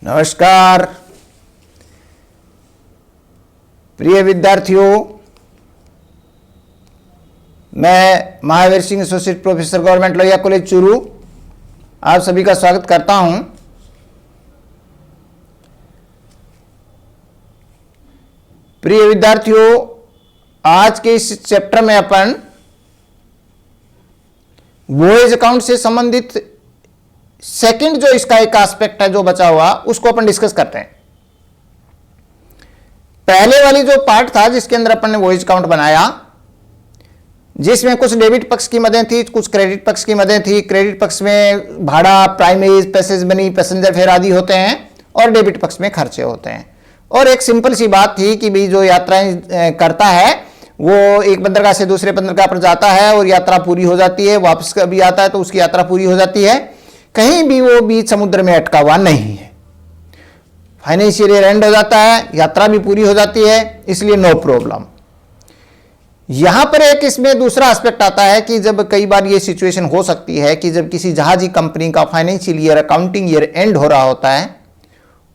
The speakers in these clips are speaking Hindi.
नमस्कार प्रिय विद्यार्थियों, मैं Mahavir Singh associate professor government Lohia college Churu आप सभी का स्वागत करता हूं। प्रिय विद्यार्थियों, आज के इस चैप्टर में अपन वॉयज अकाउंट से संबंधित सेकंड जो इसका एक एस्पेक्ट है जो बचा हुआ उसको अपन डिस्कस करते हैं। पहले वाली जो पार्ट था जिसके अंदर अपन ने वॉयज अकाउंट बनाया, जिसमें कुछ डेबिट पक्ष की मदें थी, कुछ क्रेडिट पक्ष की मदें थी। क्रेडिट पक्ष में भाड़ा, primase, passage money, passenger fair आदि होते हैं और डेबिट पक्ष में खर्चे होते हैं। और एक सिंपल सी बात थी कि भाई जो यात्राएं करता है वो एक बंदरगाह से दूसरे बंदरगाह पर जाता है और यात्रा पूरी हो जाती है, वापस कभी आता है तो उसकी यात्रा पूरी हो जाती है, कहीं भी वो बीच समुद्र में अटका हुआ नहीं है। फाइनेंशियल ईयर एंड हो जाता है, यात्रा भी पूरी हो जाती है, इसलिए नो प्रॉब्लम। यहां पर एक इसमें दूसरा एस्पेक्ट आता है कि जब कई बार ये सिचुएशन हो सकती है कि जब किसी जहाजी कंपनी का financial year, accounting year and हो रहा होता है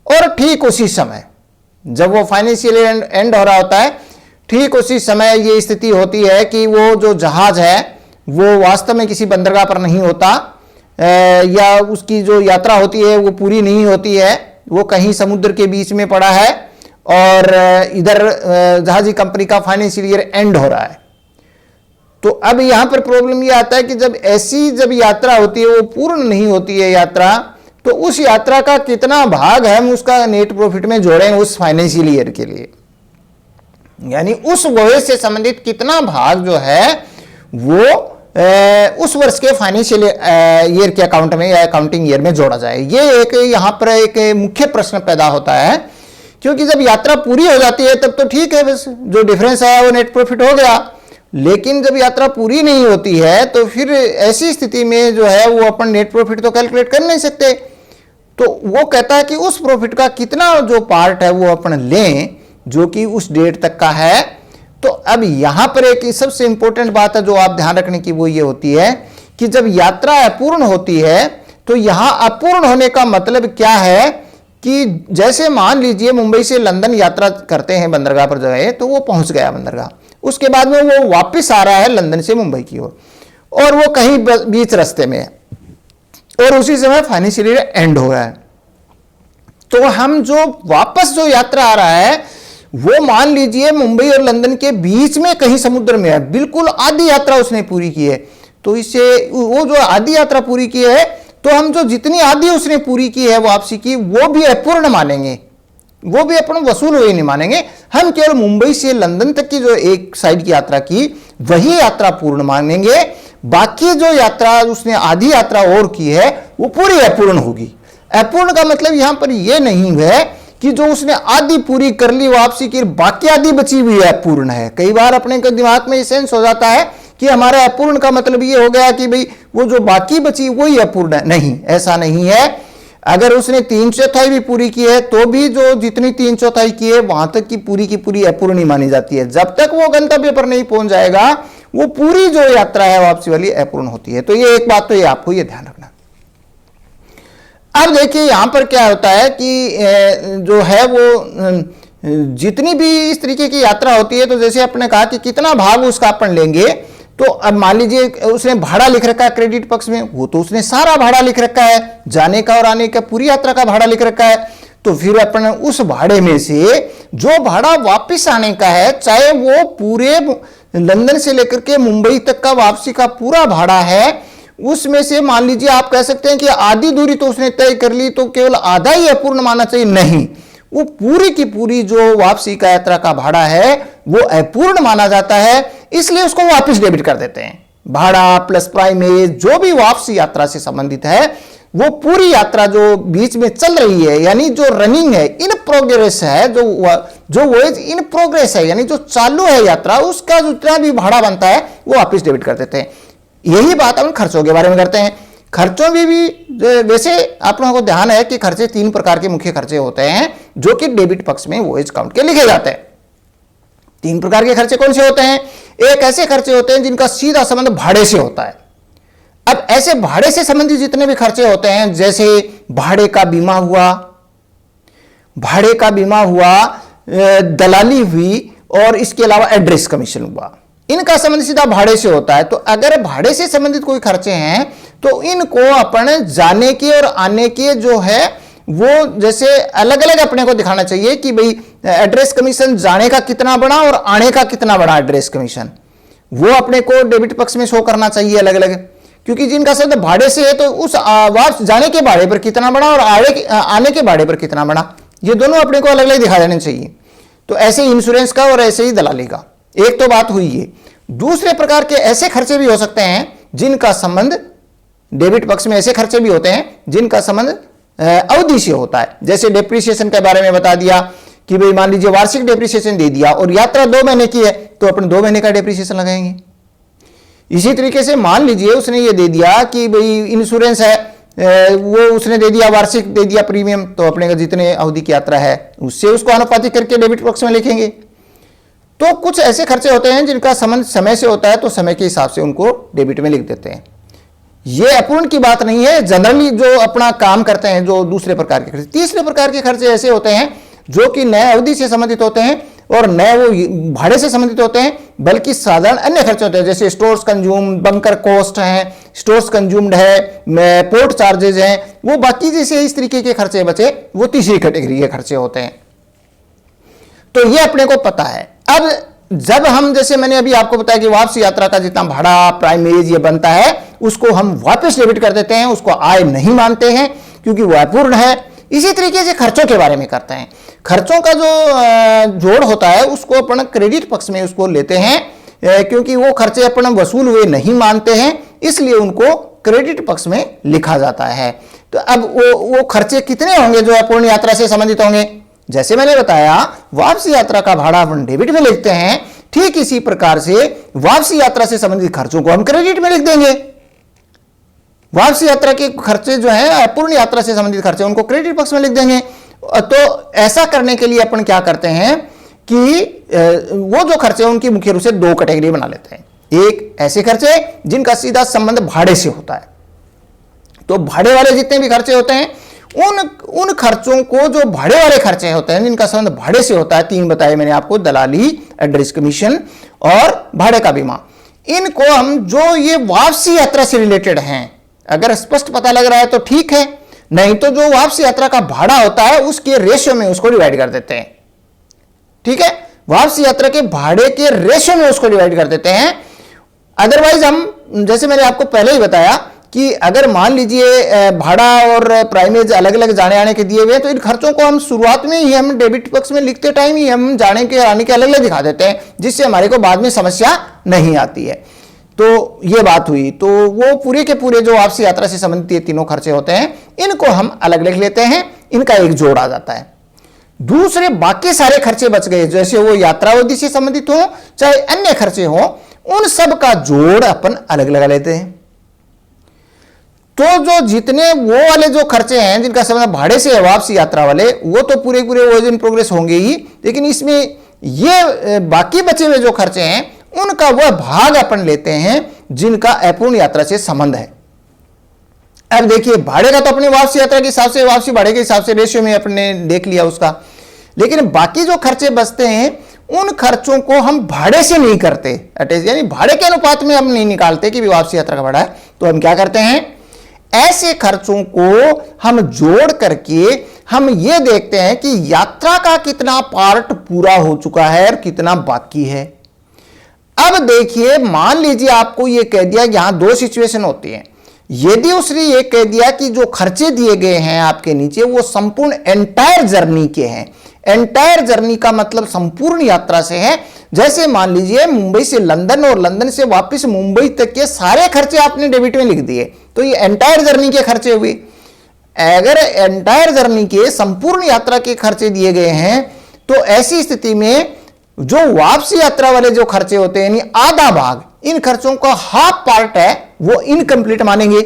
और ठीक उसी समय जब वो फाइनेंशियल ईयर एंड हो रहा होता है, ठीक उसी समय ये स्थिति होती है कि वो जो जहाज है वो वास्तव में किसी बंदरगाह पर नहीं होता, या उसकी जो यात्रा होती है वो पूरी नहीं होती है, वो कहीं समुद्र के बीच में पड़ा है और इधर जहाजी कंपनी का फाइनेंशियल ईयर एंड हो रहा है। तो अब यहां पर प्रॉब्लम ये आता है कि जब ऐसी जब यात्रा होती है वो पूर्ण नहीं होती है यात्रा, तो उस यात्रा का कितना भाग हम उसका नेट प्रॉफिट में जोड़ें उस फाइनेंशियल ईयर के लिए, यानी उस वॉयज से संबंधित कितना भाग जो है वो उस वर्ष के फाइनेंशियल ईयर के अकाउंट में या अकाउंटिंग ईयर में जोड़ा जाए। ये एक यहां पर एक मुख्य प्रश्न पैदा होता है, क्योंकि जब यात्रा पूरी हो जाती है तब तो ठीक है, बस जो डिफरेंस है वो नेट प्रॉफिट हो गया। लेकिन जब यात्रा पूरी नहीं होती है तो फिर ऐसी स्थिति में जो है वो अपन नेट प्रॉफिट तो कैलकुलेट कर नहीं सकते। तो वो कहता है कि उस प्रॉफिट का कितना जो पार्ट है वो अपन लें जो कि उस डेट तक का है। तो अब यहां पर एक सबसे इंपॉर्टेंट बात है जो आप ध्यान रखने की, वो ये होती है कि जब यात्रा अपूर्ण होती है तो यहां अपूर्ण होने का मतलब क्या है कि जैसे मान लीजिए मुंबई से लंदन यात्रा करते हैं बंदरगाह पर गए, तो वो पहुंच गया बंदरगाह, उसके बाद में वो वापस आ रहा है लंदन से मुंबई की ओर और वो कहीं बीच रास्ते में है और उसी समय फाइनेंशियल ईयर एंड हो रहा है। तो हम जो वापस जो यात्रा आ रहा है वो मान लीजिए मुंबई और लंदन के बीच में कहीं समुद्र में है, बिल्कुल आधी यात्रा उसने पूरी की है। तो इससे वो जो आधी यात्रा पूरी की है तो हम जो जितनी आधी उसने पूरी की है वापसी की वो भी अपूर्ण मानेंगे, वो भी अपन वसूल हुए नहीं मानेंगे। हम केवल मुंबई से लंदन तक की जो एक साइड की यात्रा की वही यात्रा पूर्ण मानेंगे, बाकी जो यात्रा उसने आधी यात्रा और की है वो पूरी अपूर्ण होगी। अपूर्ण का मतलब यहां पर यह नहीं है कि जो उसने आधी पूरी कर ली वापसी की, बाकी आधी बची हुई है अपूर्ण है। कई बार अपने दिमाग में सेंस हो जाता है कि हमारा अपूर्ण का मतलब ये हो गया कि भाई वो जो बाकी बची वही अपूर्ण है। नहीं, ऐसा नहीं है। अगर उसने 3/4 भी पूरी की है तो भी जो जितनी 3/4 की है वहां तक की पूरी अपूर्ण ही मानी जाती है। जब तक वो गंतव्य पर नहीं पहुंच जाएगा वो पूरी जो यात्रा है वापसी वाली अपूर्ण होती है। तो ये एक बात तो ये आपको ये ध्यान रखना। अब देखिए यहां पर क्या होता है कि जो है वो जितनी भी इस तरीके की यात्रा होती है, तो जैसे आपने कहा कि कितना भाग उसका अपन लेंगे, तो अब मान लीजिए उसने भाड़ा लिख रखा है क्रेडिट पक्ष में, वो तो उसने सारा भाड़ा लिख रखा है, जाने का और आने का पूरी यात्रा का भाड़ा लिख रखा है। तो फिर अपन उस भाड़े में से जो भाड़ा वापिस आने का है, चाहे वो पूरे लंदन से लेकर के मुंबई तक का वापसी का पूरा भाड़ा है, उसमें से मान लीजिए आप कह सकते हैं कि आधी दूरी तो उसने तय कर ली तो केवल आधा ही अपूर्ण मानना चाहिए। नहीं, वो पूरी की पूरी जो वापसी का यात्रा का भाड़ा है वो अपूर्ण माना जाता है, इसलिए उसको वापस डेबिट कर देते हैं। भाड़ा प्लस प्राइमेज जो भी वापसी यात्रा से संबंधित है वो पूरी यात्रा जो बीच में चल रही है, यानी जो रनिंग है, इन प्रोग्रेस है, जो वॉयज इन प्रोग्रेस है, यानी जो चालू है यात्रा, उसका जितना भी भाड़ा बनता है वो वापस डेबिट कर देते हैं। यही बात अपन खर्चों के बारे में करते हैं। खर्चों में भी वैसे आप लोगों को ध्यान है कि खर्चे 3 प्रकार के मुख्य खर्चे होते हैं जो कि डेबिट पक्ष में वॉयज अकाउंट के लिखे जाते हैं। 3 प्रकार के खर्चे कौन से होते हैं? एक ऐसे खर्चे होते हैं जिनका सीधा संबंध भाड़े से होता है। अब ऐसे भाड़े से संबंधित जितने भी खर्चे होते हैं, जैसे भाड़े का बीमा हुआ, भाड़े का बीमा हुआ, दलाली हुई, और इसके अलावा एड्रेस कमीशन हुआ। इनका संबंध सीधा भाड़े से होता है। तो अगर भाड़े से संबंधित कोई खर्चे हैं तो इनको अपन जाने के और आने के जो है वो जैसे अलग अलग अपने को दिखाना चाहिए कि भाई एड्रेस कमीशन जाने का कितना बड़ा और आने का कितना बड़ा एड्रेस कमीशन, वो अपने को डेबिट पक्ष में शो करना चाहिए अलग अलग। क्योंकि जिनका संबंध भाड़े से है तो उस वापस जाने के भाड़े पर कितना बड़ा और आने के भाड़े पर कितना बड़ा, ये दोनों अपने को अलग अलग दिखा देने चाहिए। तो ऐसे ही इंश्योरेंस का और ऐसे ही दलाली का। एक तो बात हुई ये। दूसरे प्रकार के ऐसे खर्चे भी हो सकते हैं जिनका संबंध डेबिट पक्ष में, ऐसे खर्चे भी होते हैं जिनका संबंध अवधि से होता है। जैसे डेप्रिसिएशन के बारे में बता दिया कि भाई मान लीजिए वार्षिक डेप्रिसिएशन दे दिया और यात्रा 2 महीने की है तो अपन 2 महीने का डेप्रिसिएशन लगाएंगे। इसी तरीके से मान लीजिए उसने ये दे दिया कि भाई इंश्योरेंस है, वो उसने दे दिया वार्षिक दे दिया प्रीमियम, तो अपने का जितने अवधि की यात्रा है उससे उसको अनुपातिक करके डेबिट पक्ष में लिखेंगे। तो कुछ ऐसे खर्चे होते हैं जिनका संबंध समय से होता है तो समय के हिसाब से उनको डेबिट में लिख देते हैं। ये अपूर्ण की बात नहीं है, जनरली जो अपना काम करते हैं जो दूसरे प्रकार के खर्चे। तीसरे प्रकार के खर्चे ऐसे होते हैं जो कि नए अवधि से संबंधित होते हैं और नए वो भाड़े से संबंधित होते हैं, बल्कि साधारण अन्य खर्चे होते हैं। जैसे स्टोर्स कंज्यूम, बंकर कॉस्ट हैं, स्टोर्स कंज्यूम्ड है, पोर्ट चार्जेज हैं, वो बाकी जैसे इस तरीके के खर्चे बचे वो तीसरी कैटेगरी के खर्चे होते हैं। तो ये अपने को पता है। अब जब हम, जैसे मैंने अभी आपको बताया कि वापसी यात्रा का जितना भाड़ा प्राइमेज ये बनता है उसको हम वापस डेबिट कर देते हैं, उसको आय नहीं मानते हैं क्योंकि वो अपूर्ण है। इसी तरीके से खर्चों के बारे में करते हैं। खर्चों का जो जोड़ होता है उसको अपन क्रेडिट पक्ष में उसको लेते हैं क्योंकि वो खर्चे अपन वसूल हुए नहीं मानते हैं, इसलिए उनको क्रेडिट पक्ष में लिखा जाता है। तो अब वो खर्चे कितने होंगे जो अपूर्ण यात्रा से संबंधित होंगे? जैसे मैंने बताया वापसी यात्रा का भाड़ा अपन डेबिट में लिखते हैं, ठीक इसी प्रकार से वापसी यात्रा से संबंधित खर्चों को हम क्रेडिट में लिख देंगे। वापसी यात्रा के खर्चे जो है अपूर्ण यात्रा से संबंधित खर्चे उनको क्रेडिट पक्ष में लिख देंगे। तो ऐसा करने के लिए अपन क्या करते हैं कि वो जो खर्चे हैं उनकी मुख्य रूप से 2 कैटेगरी बना लेते हैं। एक ऐसे खर्चे जिनका सीधा संबंध भाड़े से होता है, तो भाड़े वाले जितने भी खर्चे होते हैं उन खर्चों को, जो भाड़े वाले खर्चे होते हैं जिनका संबंध भाड़े से होता है, 3 बताए मैंने आपको, दलाली, एड्रेस कमीशन और भाड़े का बीमा, इनको हम जो ये वापसी यात्रा से रिलेटेड हैं, अगर स्पष्ट पता लग रहा है तो ठीक है, नहीं तो जो वापसी यात्रा का भाड़ा होता है उसके रेशियो में उसको डिवाइड कर देते हैं। ठीक है, वापसी यात्रा के भाड़े के रेशियो में उसको डिवाइड कर देते हैं। अदरवाइज हम, जैसे मैंने आपको पहले ही बताया कि अगर मान लीजिए भाड़ा और प्राइमेज अलग अलग जाने आने के दिए हुए हैं तो इन खर्चों को हम शुरुआत में ही हम डेबिट पक्ष में लिखते टाइम ही हम जाने के आने के अलग अलग दिखा देते हैं, जिससे हमारे को बाद में समस्या नहीं आती है। तो ये बात हुई। तो वो पूरे के पूरे जो वापसी यात्रा से संबंधित ये तीनों खर्चे होते हैं इनको हम अलग लिख लेते हैं, इनका एक जोड़ आ जाता है। दूसरे बाकी सारे खर्चे बच गए, जैसे वो यात्रा अवधि से संबंधित हो चाहे अन्य खर्चे हो, उन सब का जोड़ अपन अलग लगा लेते हैं। तो जो जितने वो वाले जो खर्चे हैं जिनका संबंध भाड़े से है वापसी यात्रा वाले, वो तो पूरे पूरे वर्क इन प्रोग्रेस होंगे ही, लेकिन इसमें ये बाकी बचे हुए जो खर्चे हैं उनका वह भाग अपन लेते हैं जिनका अपूर्ण यात्रा से संबंध है। अब देखिए, भाड़े का तो अपने वापसी यात्रा के हिसाब से, वापसी भाड़े के हिसाब से रेशियो में अपने देख लिया उसका, लेकिन बाकी जो खर्चे बचते हैं उन खर्चों को हम भाड़े से नहीं करते अटैच, यानी भाड़े के अनुपात में हम नहीं निकालते कि वापसी यात्रा का भाड़ा है। तो हम क्या करते हैं, ऐसे खर्चों को हम जोड़ करके हम ये देखते हैं कि यात्रा का कितना पार्ट पूरा हो चुका है और कितना बाकी है। अब देखिए, मान लीजिए आपको ये कह दिया, यहां 2 सिचुएशन होती है। यदि उसने ये कह दिया कि जो खर्चे दिए गए हैं आपके नीचे वो संपूर्ण एंटायर जर्नी के हैं, एंटायर जर्नी का मतलब संपूर्ण यात्रा से है। जैसे मान लीजिए मुंबई से लंदन और लंदन से वापस मुंबई तक के सारे खर्चे आपने डेबिट में लिख दिए, तो ये एंटायर जर्नी के खर्चे हुए। अगर एंटायर जर्नी के संपूर्ण यात्रा के खर्चे दिए गए हैं तो ऐसी स्थिति में जो वापसी यात्रा वाले जो खर्चे होते हैं, यानी आधा भाग, इन खर्चों का हाफ पार्ट है वो इनकम्प्लीट मानेंगे,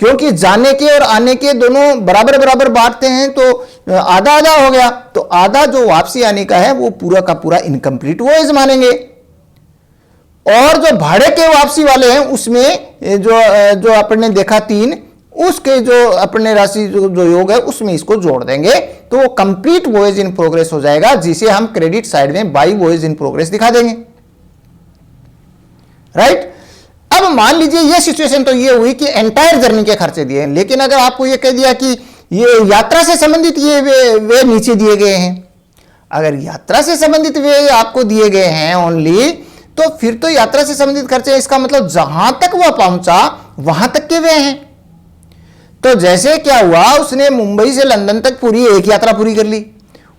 क्योंकि जाने के और आने के दोनों बराबर बराबर बांटते हैं तो आधा आधा हो गया। तो आधा जो वापसी आने का है वो पूरा का पूरा इनकम्प्लीट वॉयज मानेंगे। और जो भाड़े के वापसी वाले हैं उसमें जो आपने देखा 3, उसके जो अपने राशि जो योग है उसमें इसको जोड़ देंगे तो वो कंप्लीट वॉयज इन प्रोग्रेस हो जाएगा, जिसे हम क्रेडिट साइड में बाई वॉयज इन प्रोग्रेस दिखा देंगे। राइट। अब मान लीजिए ये सिचुएशन तो ये हुई कि एंटायर जर्नी के खर्चे दिए, लेकिन अगर आपको ये कह दिया कि ये यात्रा से संबंधित ये वे नीचे दिए गए हैं, अगर यात्रा से संबंधित वे आपको दिए गए हैं ओनली, तो फिर तो यात्रा से संबंधित खर्चे, इसका मतलब जहां तक वह पहुंचा वहां तक के वे हैं। तो जैसे क्या हुआ, उसने मुंबई से लंदन तक पूरी एक यात्रा पूरी कर ली,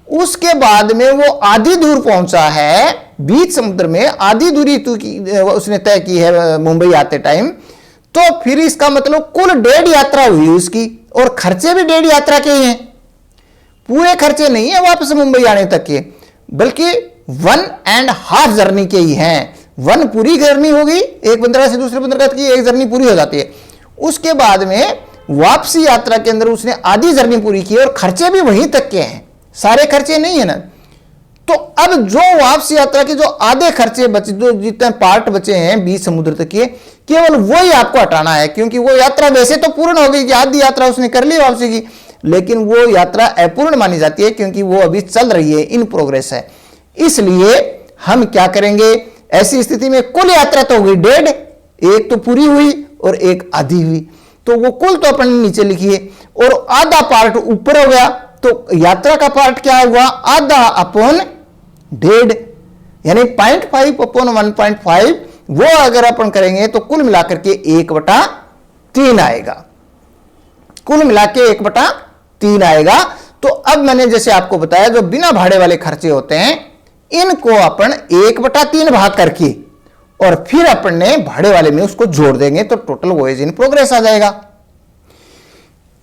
उसके बाद में वो आधी दूर पहुंचा है बीच समुद्र में, आधी दूरी उसने तय की है मुंबई आते टाइम, तो फिर इसका मतलब कुल 1.5 यात्रा हुई उसकी, और खर्चे भी 1.5 यात्रा के ही हैं, पूरे खर्चे नहीं है वापस मुंबई आने तक के, बल्कि 1.5 जर्नी के ही हैं। 1 पूरी जर्नी होगी, एक बंदरगाह से दूसरे बंदरगाह की एक जर्नी पूरी हो जाती है, उसके बाद में वापसी यात्रा के अंदर उसने आधी जर्नी पूरी की और खर्चे भी वहीं तक के हैं, सारे खर्चे नहीं है ना। तो अब जो वापसी यात्रा के जो आधे खर्चे बचे, जो जितने पार्ट बचे हैं बीच समुद्र तक के, केवल वही आपको हटाना है, क्योंकि वो यात्रा वैसे तो पूर्ण हो गई कि आधी यात्रा उसने कर ली वापसी की, लेकिन वो यात्रा अपूर्ण मानी जाती है क्योंकि वो अभी चल रही है, इन प्रोग्रेस है। इसलिए हम क्या करेंगे, ऐसी स्थिति में कुल यात्रा तो हुई 1.5, एक तो पूरी हुई और एक आधी हुई, तो वो कुल तो अपन नीचे लिखिए, और आधा पार्ट ऊपर हो गया, तो यात्रा का पार्ट क्या हुआ, आधा अपॉन 1.5, यानी 0.5 अपॉन 1.5, वो अगर अपन करेंगे तो कुल मिलाकर के 1/3 आएगा, कुल मिला के 1/3 आएगा। तो अब मैंने जैसे आपको बताया, जो बिना भाड़े वाले खर्चे होते हैं इनको अपन 1/3 भाग करके और फिर अपन ने भाड़े वाले में उसको जोड़ देंगे, तो टोटल वॉयज इन प्रोग्रेस आ जाएगा।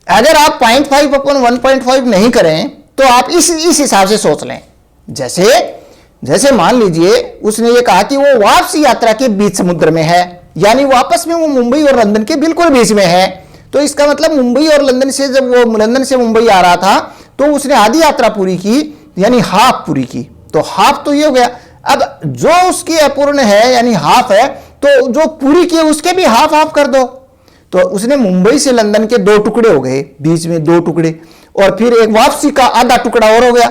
अगर आप 0.5 अपॉन 1.5 नहीं करें तो आप इस हिसाब से सोच लें, जैसे मान लीजिए उसने ये कहा कि वो वापसी यात्रा के बीच समुद्र में है, यानी वापस में वो मुंबई और लंदन के बिल्कुल बीच में है, तो इसका मतलब मुंबई और लंदन से, जब वो लंदन से मुंबई आ रहा था तो उसने आधी यात्रा पूरी की, यानी हाफ पूरी की, तो हाफ तो ये हो गया। अब जो उसकी अपूर्ण है यानी हाफ है, तो जो पूरी की उसके भी हाफ हाफ कर दो, तो उसने मुंबई से लंदन के 2 टुकड़े हो गए, बीच में 2 टुकड़े, और फिर एक वापसी का आधा टुकड़ा और हो गया।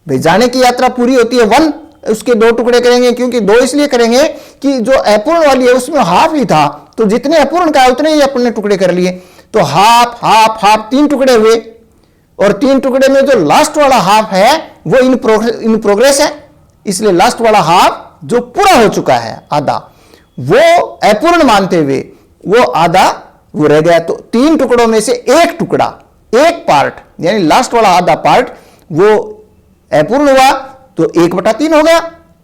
भाई जाने की यात्रा पूरी होती है 1, उसके 2 टुकड़े करेंगे, क्योंकि 2 इसलिए करेंगे कि जो अपूर्ण वाली है उसमें हाफ ही था, तो जितने अपूर्ण का है उतने ही अपन ने टुकड़े कर लिए, तो हाफ हाफ हाफ 3 टुकड़े हुए, और 3 टुकड़े में जो लास्ट वाला हाफ है वो इन प्रोग्रेस है, इसलिए लास्ट वाला हाफ जो पूरा हो चुका है आधा, वो अपूर्ण मानते हुए वो आधा वो रह गया, तो 3 टुकड़ों में से एक टुकड़ा, एक पार्ट, यानी लास्ट वाला आधा पार्ट वो अपूर्ण हुआ, तो 1/3 हो गया,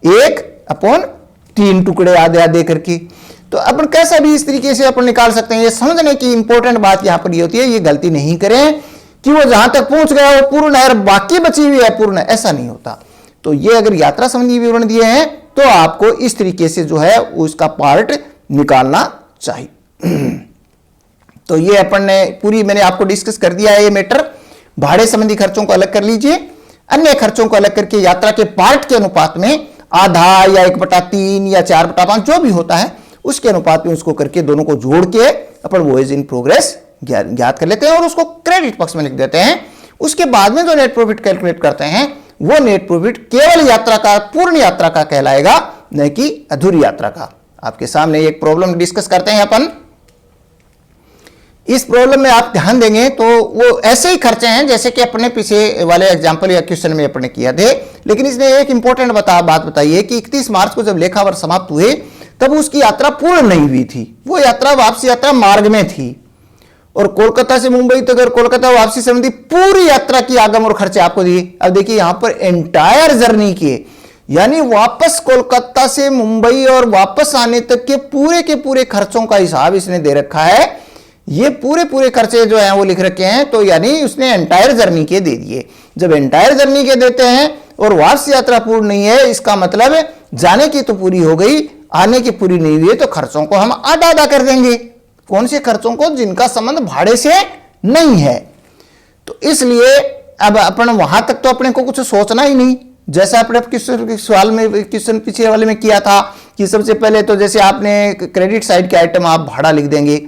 1/3 टुकड़े आधे आधे करके। तो अपन कैसा भी इस तरीके से अपन निकाल सकते हैं। ये समझने की इंपॉर्टेंट बात यहां पर ये होती है, ये गलती नहीं करें कि वो जहां तक पहुंच गया वो पूर्ण है और बाकी बची हुई है पूर्ण है, ऐसा नहीं होता। तो ये अगर यात्रा संबंधी विवरण दिए हैं तो आपको इस तरीके से जो है उसका पार्ट निकालना चाहिए। तो ये अपन ने पूरी मैंने आपको डिस्कस कर दिया है ये मैटर। भाड़े संबंधी खर्चों को अलग कर लीजिए, अन्य खर्चों को अलग करके यात्रा के पार्ट के अनुपात में आधा या 1/3 या 4/5 जो भी होता है उसके अनुपात में उसको करके दोनों को जोड़ के अपन वॉयज इन प्रोग्रेस ज्ञात कर लेते हैं और उसको क्रेडिट पक्ष में लिख देते हैं। उसके बाद में जो नेट प्रॉफिट कैलकुलेट करते हैं वो नेट प्रॉफिट केवल यात्रा का, पूर्ण यात्रा का कहलाएगा, न कि अधूरी यात्रा का। आपके सामने एक प्रॉब्लम डिस्कस करते हैं अपन। इस प्रॉब्लम में आप ध्यान देंगे तो वो ऐसे ही खर्चे हैं जैसे कि अपने पीछे वाले एग्जांपल या क्वेश्चन में अपने किया थे, लेकिन इसने एक इंपॉर्टेंट बात बताई है कि 31 मार्च को जब लेखा वर्ष समाप्त हुए तब उसकी यात्रा पूर्ण नहीं हुई थी, वो यात्रा वापसी यात्रा मार्ग में थी, और कोलकाता से मुंबई तक और कोलकाता वापसी संबंधी पूरी यात्रा की आगम और खर्चे आपको दिए। अब देखिए यहां पर एंटायर जर्नी के, यानी वापस कोलकाता से मुंबई और वापस आने तक के पूरे खर्चों का हिसाब इसने दे रखा है। ये पूरे खर्चे जो हैं वो लिख रखे हैं, तो यानी उसने एंटायर जर्नी के दे दिए। जब एंटायर जर्नी के देते हैं और वापसी यात्रा पूर्ण नहीं है, इसका मतलब जाने की तो पूरी हो गई, आने की पूरी नहीं हुई, तो खर्चों को हम आधा आधा कर देंगे। कौन से खर्चों को? जिनका संबंध भाड़े से नहीं है। तो इसलिए अब अपन वहां तक तो अपने को कुछ सोचना ही नहीं, जैसा अपने सवाल में क्वेश्चन पीछे वाले में किया था कि सबसे पहले तो जैसे आपने क्रेडिट साइड के आइटम आप भाड़ा लिख देंगे,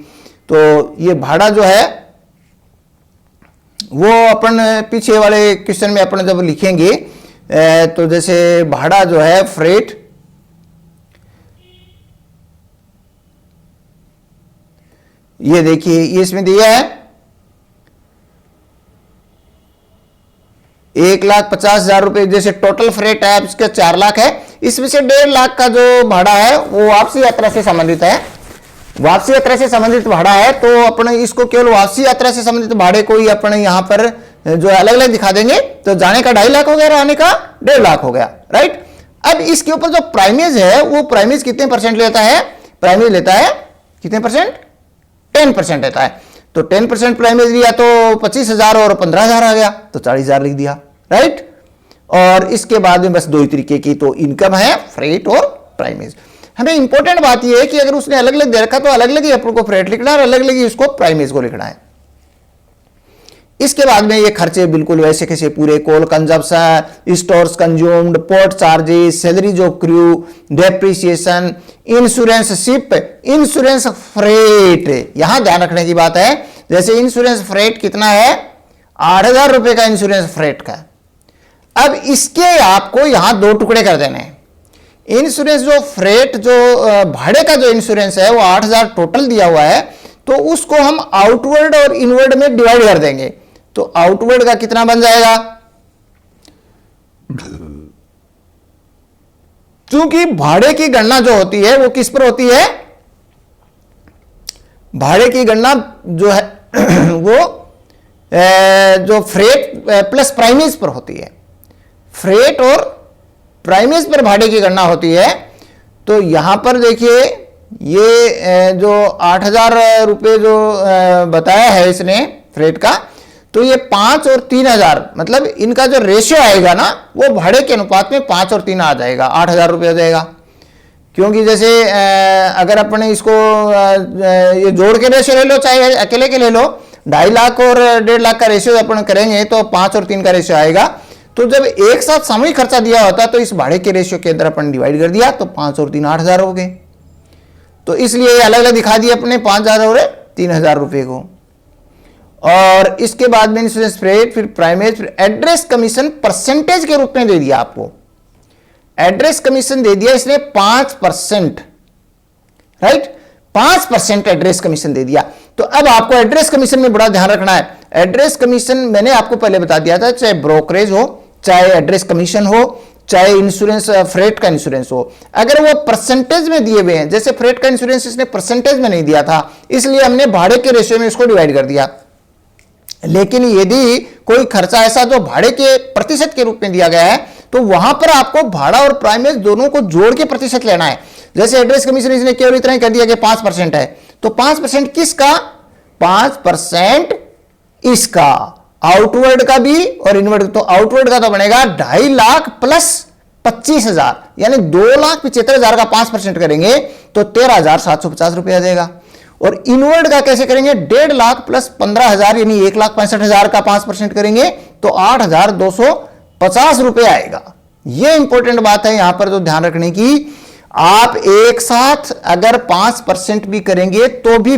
तो ये भाड़ा जो है वो अपन पीछे वाले क्वेश्चन में अपन जब लिखेंगे तो जैसे भाड़ा जो है फ्रेट, ये देखिए ये इसमें दिया है 1,50,000 रुपए, जैसे टोटल फ्रेट है इसका 4 लाख है, इसमें से 1.5 लाख का जो भाड़ा है वो वापसी यात्रा से संबंधित है, वापसी यात्रा से संबंधित भाड़ा है। तो अपन इसको केवल वापसी यात्रा से संबंधित भाड़े को ही अपन यहां पर जो अलग अलग दिखा देंगे। तो जाने का 2.5 लाख हो गया, आने का 1.5 लाख हो गया, राइट। अब इसके ऊपर जो प्राइमेज है वो प्राइमेज कितने परसेंट लेता है, प्राइमेज लेता है कितने परसेंट, 10% लेता है। तो 10% प्राइमेज लिया तो 25,000 और 15,000 आ गया, तो 40,000 लिख दिया, राइट। और इसके बाद में बस 2 ही तरीके की तो इनकम है, फ्रेट और प्राइमेज। हमें इंपॉर्टेंट बात यह है कि अगर उसने अलग अलग दे रखा तो अलग अलग ही अपन को फ्रेट लिखना है और अलग अलग ही उसको प्राइमेज को लिखना है। इसके बाद में ये खर्चे बिल्कुल वैसे कैसे पूरे, coal consumption, stores consumed, port charges, salaries of crew, depreciation, insurance ship, insurance freight. यहां ध्यान रखने की बात है, जैसे इंश्योरेंस फ्रेट कितना है, 8,000 रुपए का इंश्योरेंस फ्रेट का। अब इसके आपको यहां 2 टुकड़े कर देने हैं। इंश्योरेंस जो फ्रेट जो भाड़े का जो इंश्योरेंस है वो 8,000 टोटल दिया हुआ है, तो उसको हम आउटवर्ड और इनवर्ड में डिवाइड कर देंगे। तो आउटवर्ड का कितना बन जाएगा, क्योंकि भाड़े की गणना जो होती है वो किस पर होती है, भाड़े की गणना जो है वो जो फ्रेट प्लस प्राइमेज पर होती है, फ्रेट और प्राइमेज पर भाड़े की गणना होती है। तो यहां पर देखिए ये जो 8,000 रुपए जो बताया है इसने फ्रेट का, तो ये 5 और 3,000 मतलब इनका जो रेशियो आएगा ना वो भाड़े के अनुपात में 5 और 3 आ जाएगा, 8,000 रुपये हो जाएगा। क्योंकि जैसे अगर अपने इसको ये जोड़ के रेशियो ले लो चाहे अकेले के ले लो, 2.5 लाख और 1.5 लाख का रेशियो अपन करेंगे तो 5 और 3 का रेशियो आएगा। तो जब एक साथ सामूहिक खर्चा दिया होता है तो इस भाड़े के रेशियो के अंदर अपन डिवाइड कर दिया तो 5 और 3 8,000 हो गए। तो इसलिए अलग अलग दिखा दिए अपने 5,000 और 3,000 रुपए को। और इसके बाद में इंश्योरेंस फ्रेट, फिर प्राइमेज, फिर एड्रेस कमीशन परसेंटेज के रूप में दे दिया आपको। एड्रेस कमीशन दे दिया इसने 5%, राइट, 5% एड्रेस कमीशन दे दिया। तो अब आपको एड्रेस कमीशन में बड़ा ध्यान रखना है। एड्रेस कमीशन मैंने आपको पहले बता दिया था, चाहे ब्रोकरेज हो, चाहे एड्रेस कमीशन हो, चाहे इंश्योरेंस फ्रेट का इंश्योरेंस हो, अगर वो परसेंटेज में दिए हुए हैं, जैसे फ्रेट का इंश्योरेंस इसने परसेंटेज में नहीं दिया था इसलिए हमने भाड़े के रेशियो में इसको डिवाइड कर दिया। लेकिन यदि कोई खर्चा ऐसा जो भाड़े के प्रतिशत के रूप में दिया गया है तो वहां पर आपको भाड़ा और प्राइमेज दोनों को जोड़ के प्रतिशत लेना है। जैसे एड्रेस कमीशन इसने केवल इतना ही कर दिया कि 5% है, तो 5% किसका, 5% इसका, आउटवर्ड का भी और इनवर्ड। तो आउटवर्ड का तो बनेगा 2.5 लाख प्लस 25,000 यानी 2,75,000 का 5% करेंगे तो 13,750 रुपये आ जाएगा। और इनवर्ड का कैसे करेंगे, 1.5 लाख प्लस 15,000 यानी 1,65,000 का 5% करेंगे तो 8,250 रुपये आएगा। यह इंपॉर्टेंट बात है यहां पर जो ध्यान रखने की। आप एक साथ अगर 5% भी करेंगे तो भी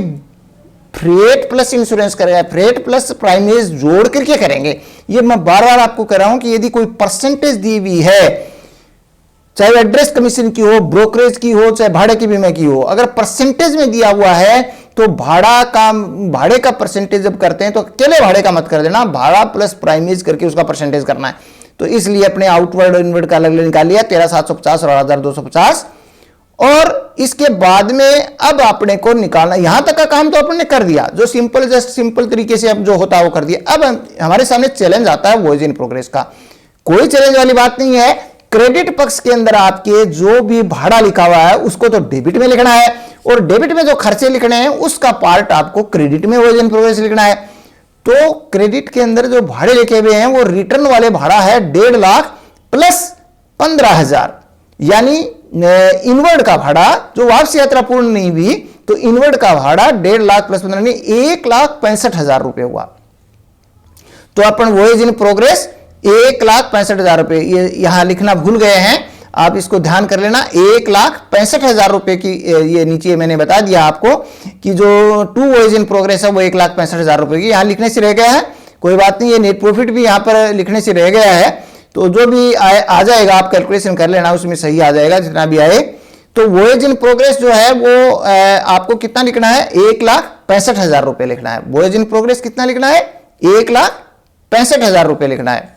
फ्रेट प्लस इंश्योरेंस करेगा, फ्रेट प्लस प्राइमेज जोड़ करके करेंगे। ये मैं बार बार आपको कह रहा हूं कि यदि कोई परसेंटेज दी हुई है, चाहे एड्रेस कमीशन की हो, ब्रोकरेज की हो, चाहे भाड़े की बीमा की हो, अगर परसेंटेज में दिया हुआ है तो भाड़े का परसेंटेज जब करते हैं तो अकेले भाड़े का मत कर देना, भाड़ा प्लस प्राइमेज करके उसका परसेंटेज करना है। तो इसलिए अपने आउटवर्ड और इनवर्ड का अलग अलग निकाल लिया, 13,750 और 8,250। और इसके बाद में अब अपने को निकालना, यहां तक का काम तो अपने कर दिया, जो सिंपल जस्ट सिंपल तरीके से अब जो होता है वो कर दिया। अब हमारे सामने चैलेंज आता है वॉइस इन प्रोग्रेस का। कोई चैलेंज वाली बात नहीं है। क्रेडिट पक्ष के अंदर आपके जो भी भाड़ा लिखा हुआ है उसको तो डेबिट में लिखना है और डेबिट में जो खर्चे लिखने हैं उसका पार्ट आपको क्रेडिट में वॉइस इन प्रोग्रेस लिखना है। तो क्रेडिट के अंदर जो भाड़े लिखे हुए हैं वो रिटर्न वाले भाड़ा है 1.5 लाख प्लस 15,000 यानी इनवर्ड का भाड़ा जो वापसी यात्रा पूर्ण नहीं हुई तो इनवर्ड का भाड़ा 1.5 लाख प्लस 15 यानी 1,65,000 रुपए हुआ। तो अपन वॉइस इन प्रोग्रेस 1,65,000 रुपए ये यहां लिखना भूल गए हैं। आप इसको ध्यान कर लेना। 1,65,000 रुपए की ये नीचे मैंने बता दिया आपको कि जो टू वॉइज इन प्रोग्रेस है वो 1,65,000 रुपए की, यहां लिखने से रह गया है, कोई बात नहीं, ये नेट प्रॉफिट भी यहां पर लिखने से रह गया है, तो जो भी आ जाएगा आप कैलकुलेशन कर लेना, उसमें सही आ जाएगा जितना भी आए। तो वॉयज इन प्रोग्रेस जो है वो आपको कितना लिखना है, 1,65,000 रुपए लिखना है। वॉयज इन प्रोग्रेस कितना लिखना है, 1,65,000 रुपए लिखना है।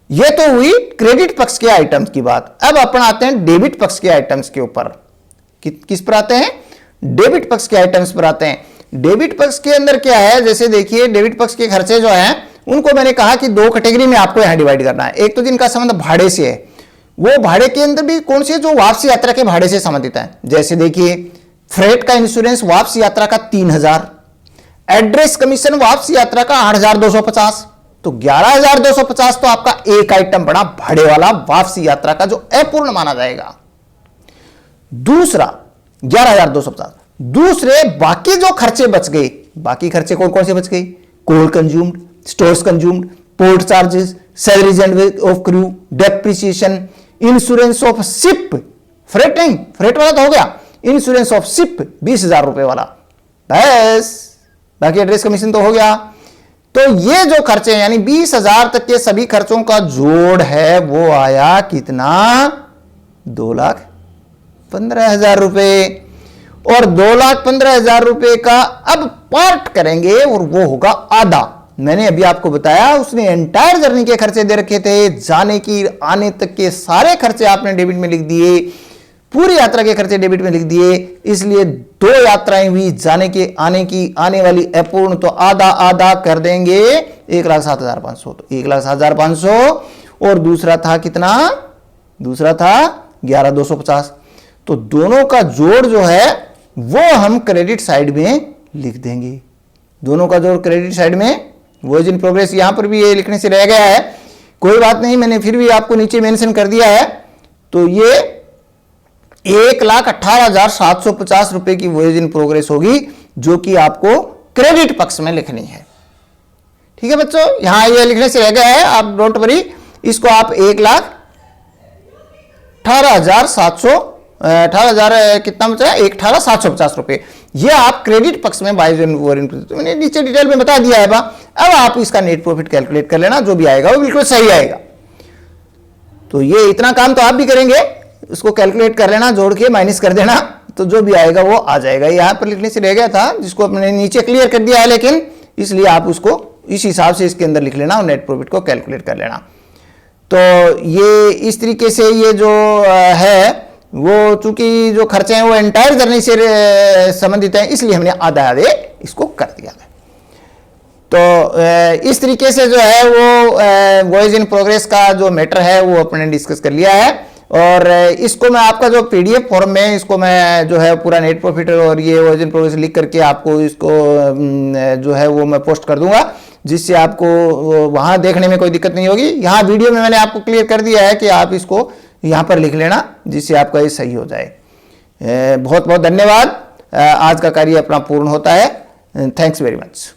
यह तो हुई क्रेडिट पक्ष के आइटम्स की बात। अब अपन आते हैं डेबिट पक्ष के आइटम्स के ऊपर। किस पर आते हैं, डेबिट पक्ष के आइटम्स पर आते हैं। डेबिट पक्ष के अंदर क्या है, जैसे देखिए डेबिट पक्ष के खर्चे जो हैं उनको मैंने कहा कि दो कैटेगरी में आपको यहां डिवाइड करना है। एक तो जिनका संबंध भाड़े से है, वो भाड़े के अंदर भी कौन से, जो वापसी यात्रा के भाड़े से संबंधित है। जैसे देखिए फ्रेट का इंश्योरेंस वापसी यात्रा का 3,000, एड्रेस कमीशन वापसी यात्रा का 8,250, तो 11,250 तो आपका एक आइटम पड़ा भाड़े वाला वापसी यात्रा का, जो अपूर्ण माना जाएगा। दूसरा 11,250, दूसरे बाकी जो खर्चे बच गए, बाकी खर्चे कौन कौन से बच गए, coal consumed, stores consumed, port charges, salaries and of crew, depreciation, insurance of ship, freight नहीं, फ्रेट वाला तो हो गया, इंश्योरेंस ऑफ शिप 20,000 रुपए वाला, बस बाकी एड्रेस कमीशन तो हो गया। तो ये जो खर्चे यानी 20,000 तक के सभी खर्चों का जोड़ है वो आया कितना, 2,15,000 रुपए। और 2,15,000 रुपए का अब पार्ट करेंगे और वो होगा आधा। मैंने अभी आपको बताया उसने एंटायर जर्नी के खर्चे दे रखे थे, जाने की आने तक के सारे खर्चे आपने डेबिट में लिख दिए, पूरी यात्रा के खर्चे डेबिट में लिख दिए, इसलिए दो यात्राएं हुई, जाने के आने की, आने वाली अपूर्ण, तो आधा आधा कर देंगे 1,07,500, तो 1,07,500 और दूसरा था कितना, दूसरा था 11,250। तो दोनों का जोड़ जो है वो हम क्रेडिट साइड में लिख देंगे, दोनों का जोड़ क्रेडिट साइड में। वॉइज इन प्रोग्रेस यहां पर भी ये लिखने से रह गया है, कोई बात नहीं, मैंने फिर भी आपको नीचे मेंशन कर दिया है। तो ये 1,18,750 रुपए की वॉइज इन प्रोग्रेस होगी, जो कि आपको क्रेडिट पक्ष में लिखनी है। ठीक है बच्चों, यहां ये लिखने से रह गया है, आप डोंट वरी, इसको आप 18,700 कितना बचा है, 18,750 रुपए, ये आप क्रेडिट पक्ष में बाइज इन मैंने नीचे डिटेल में बता दिया है। अब आप इसका नेट प्रॉफिट कैलकुलेट कर लेना, जो भी आएगा वो बिल्कुल सही आएगा। तो ये इतना काम तो आप भी करेंगे, उसको कैलकुलेट कर लेना, जोड़ के माइनस कर देना, तो जो भी आएगा वो आ जाएगा। यहां पर लिखने से रह गया था, जिसको मैंने नीचे क्लियर कर दिया है, लेकिन इसलिए आप उसको इस हिसाब से इसके अंदर लिख लेना और नेट प्रॉफिट को कैलकुलेट कर लेना। तो ये इस तरीके से ये जो है वो चूंकि जो खर्चे हैं वो एंटायर जर्नी से संबंधित हैं, इसलिए हमने आधा आधे इसको कर दिया है। तो इस तरीके से जो है वो वॉइज इन प्रोग्रेस का जो मैटर है वो अपने डिस्कस कर लिया है। और इसको मैं आपका जो पीडीएफ फॉर्म में इसको मैं जो है पूरा नेट प्रॉफिट और ये वॉइज इन प्रोग्रेस लिख करके आपको इसको जो है वो मैं पोस्ट कर दूंगा, जिससे आपको वहां देखने में कोई दिक्कत नहीं होगी। यहाँ वीडियो में मैंने आपको क्लियर कर दिया है कि आप इसको यहाँ पर लिख लेना, जिससे आपका ये सही हो जाए। बहुत बहुत धन्यवाद। आज का कार्य अपना पूर्ण होता है। Thanks very much.